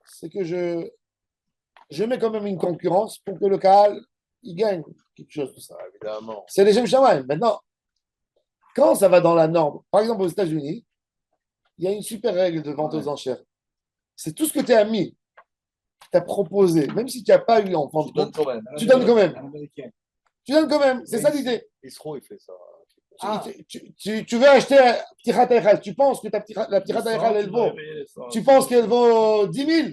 C'est que je mets quand même une concurrence pour que le Kaal, il gagne quelque chose de ça. Évidemment. C'est les Shem Shamaim. Maintenant, quand ça va dans la norme, par exemple aux États-Unis, il y a une super règle de vente aux enchères. C'est tout ce que tu as mis, tu as proposé, même si tu n'as pas eu en fin de compte, tu donnes quand même. Tu donnes quand même, c'est ça l'idée. Isro, il fait ça. Tu veux acheter un petit Echal, tu penses que la petite Echal, elle vaut. Tu penses qu'elle vaut 10 000.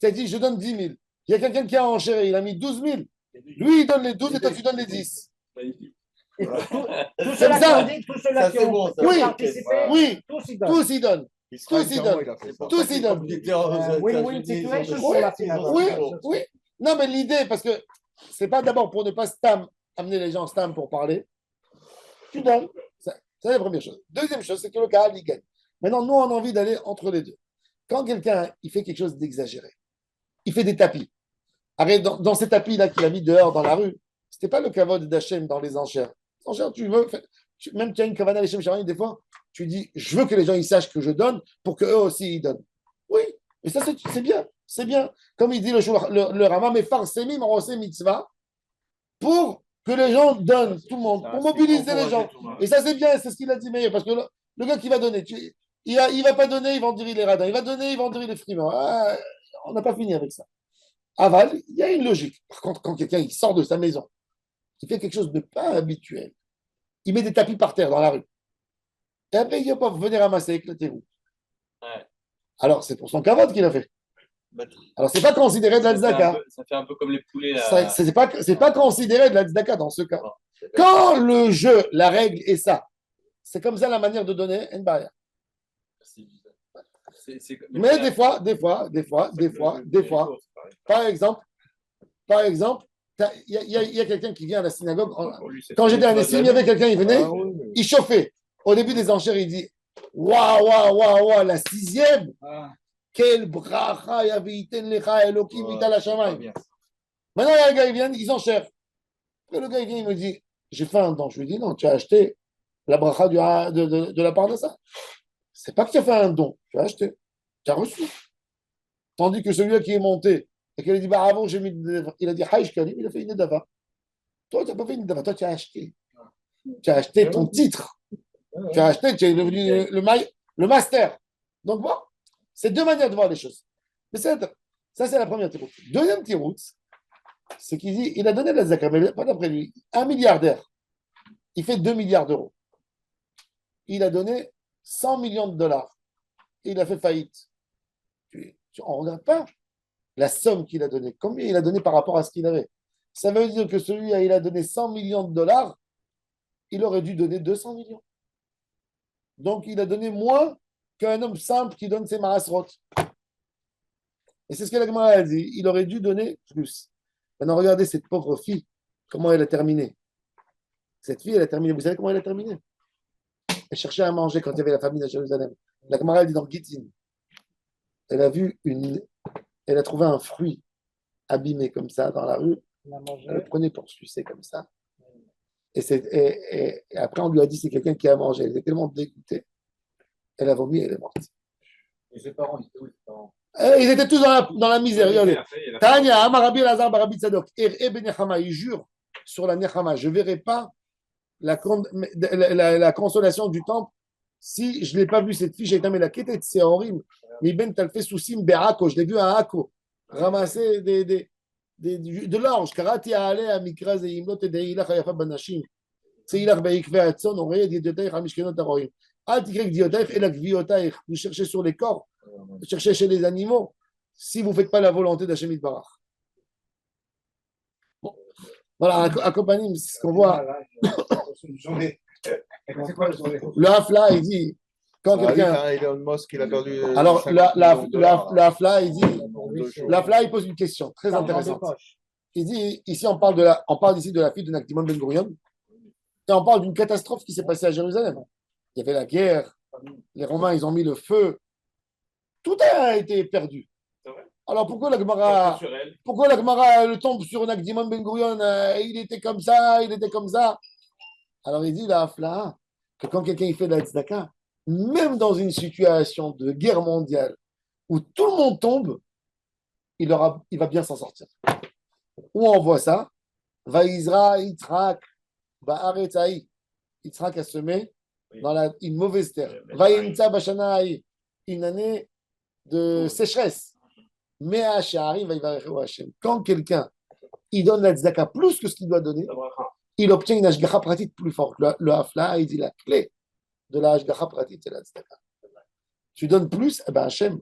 Tu as dit, je donne 10 000. Il y a quelqu'un qui a enchéré, il a mis 12 000. Lui, il donne les 12 et toi, tu donnes les 10. Tous Comme ceux-là qui ça. ont dit, tous ceux-là qui ont Oui. participé, Oui, tous ils donnent. tous ils donnent. Israël, Tous, ils clairement, donnent. il a fait ça. Tous ils donnent. Win-win situation pour la synagogue. Oui, oui. Non, mais l'idée, parce que c'est pas d'abord pour ne pas amener les gens stam pour parler. Tu donnes. C'est la première chose. Deuxième chose, c'est que le Kaal, il gagne. Maintenant, nous, on a envie d'aller entre les deux. Quand quelqu'un, il fait quelque chose d'exagéré, il fait des tapis. Arrête, dans ces tapis-là qu'il a mis dehors, dans la rue, c'était pas le kavod d'Hachem dans les enchères. Les enchères, tu veux, même tu as une kavana d'Hachem Sharim, des fois, tu dis, je veux que les gens ils sachent que je donne pour qu'eux aussi ils donnent. Oui, et ça, c'est bien. C'est bien. Comme il dit le Rama, mais farsemim rosé mitzvah, pour que les gens donnent, tout le monde, pour mobiliser les gens. Et ça, c'est bien, c'est ce qu'il a dit meilleur, parce que le gars qui va donner, il va pas donner, il va en dire il est radin. Il va donner, il va en dire il est frimant. Ah, on n'a pas fini avec ça. Aval, il y a une logique. Par contre, quand quelqu'un il sort de sa maison, il fait quelque chose de pas habituel, il met des tapis par terre dans la rue, et après il dit pas venez ramasser, éclatez-vous. Ouais. Alors, c'est pour son kavod qu'il a fait. Alors, c'est pas considéré de la tzedaka. Ça fait un peu comme les poulets là. C'est pas considéré de la tzedaka dans ce cas. Quand le jeu, la règle est ça, c'est comme ça la manière de donner une barrière. Mais des fois, par exemple, il y a quelqu'un qui vient à la synagogue. Quand j'étais à Nessim, il y avait quelqu'un, il venait, il chauffait. Au début des enchères, il dit waouh, la 6e. Quel bracha yaviten lecha Elokim mita la shamayim. Maintenant, il y a un gars, il vient, ils enchèrent. Après, le gars, il vient, il me dit j'ai fait un don. Je lui dis non, tu as acheté la bracha de la part de ça. C'est pas que tu as fait un don, tu as acheté, tu as reçu. Tandis que celui-là qui est monté et qui a dit bah avant j'ai mis il a dit Haïch Kalim, il a fait une nedava. Toi, tu n'as pas fait une nedava, toi tu as acheté. Tu as acheté ton titre. Tu as acheté, tu es devenu le master. Donc bon, c'est deux manières de voir les choses. Mais ça, c'est la première tiroute. Deuxième tiroute, c'est qu'il dit il a donné de la zakat, mais pas d'après lui. Un milliardaire, il fait 2 milliards d'euros. Il a donné 100 millions de dollars. Et il a fait faillite. On ne regarde pas la somme qu'il a donnée. Combien il a donné par rapport à ce qu'il avait. Ça veut dire que celui-là, il a donné 100 millions de dollars, il aurait dû donner 200 millions. Donc, il a donné moins qu'un homme simple qui donne ses marasrot. Et c'est ce que la Gemara a dit. Il aurait dû donner plus. Maintenant, regardez cette pauvre fille, comment elle a terminé. Cette fille, elle a terminé. Vous savez comment elle a terminé? Elle cherchait à manger quand il y avait la famine à Jérusalem. La Gemara dit dans Gittin, elle a trouvé un fruit abîmé comme ça dans la rue. Elle le prenait pour sucer comme ça. Et après, on lui a dit c'est quelqu'un qui a mangé. Elle était tellement dégoûtée Elle a vomi, elle est morte. Et ses parents, ils étaient où, ses parents? Ils étaient tous dans la misère. Regardez. Il a fait- Tanya, Amar Rabbi Elazar bar Rabbi Tzadok, Ben Nechama, il jure sur la Nechama, je ne verrai pas la consolation du temple si je ne l'ai pas vu, cette fille, j'ai été la quête, c'est horrible. Mais Ben Talfé Soussim Be'ako, je l'ai vu à Ako, ramasser de l'orge. Karati Aale à Mikraz et Imlot et Deilach Ayafa Banashim. C'est Ilach Beikve Atson, on regarde Diotaïch, Amishkenot Aroim. Altikrek Diotaïch et la Gviotaïch. Vous cherchez sur les corps, vous cherchez chez les animaux, si vous ne faites pas la volonté d'Hachem Itbarach. Bon. Voilà, accompagné, c'est ce qu'on voit. Le Hafla, il dit, quand quelqu'un. Elon Musk, il a perdu. Alors, 50 millions de dollars. le Hafla, il dit, Le Hafla, il pose une question très intéressante. Il dit, ici, on parle ici de la fille de Nakdimon Ben Gurion, et on parle d'une catastrophe qui s'est passée à Jérusalem. Il y avait la guerre, les Romains, ils ont mis le feu, tout a été perdu. Alors pourquoi la Gemara, elle tombe sur Nakdimon Ben Gurion, il était comme ça, il était comme ça. Alors il dit la Hafla que quand quelqu'un il fait de la tzedaka, même dans une situation de guerre mondiale où tout le monde tombe, il va bien s'en sortir. Où on voit ça? Vaïsra, Yitzhak, Ba'aretzaï. Yitzhak a semé dans une mauvaise terre. Vaïmtsa Bashanaï, une année de sécheresse. Mais à Sha'ari, Hashem. Quand quelqu'un il donne la tzedaka plus que ce qu'il doit donner, il obtient une ashgacha pratique plus forte. Le Hafla, il dit la clé de la ashgacha pratique, c'est la tzedaka. Tu donnes plus, eh ben Hashem,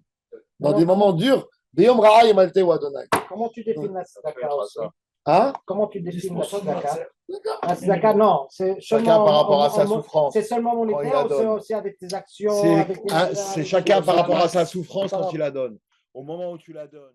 dans des moments durs, Beyom Ra'a Yemalte ou Adonai. Comment tu définis la tzedaka aussi? Hein? Comment tu définis la 10% de tzedaka? la- La tzedaka, non. C'est Chacun seulement par rapport à sa souffrance. C'est seulement Quand il monétaire la ou c'est donne. aussi avec tes actions? avec tes- C'est chacun par rapport à sa souffrance quand il la donne. Au moment où tu la donnes.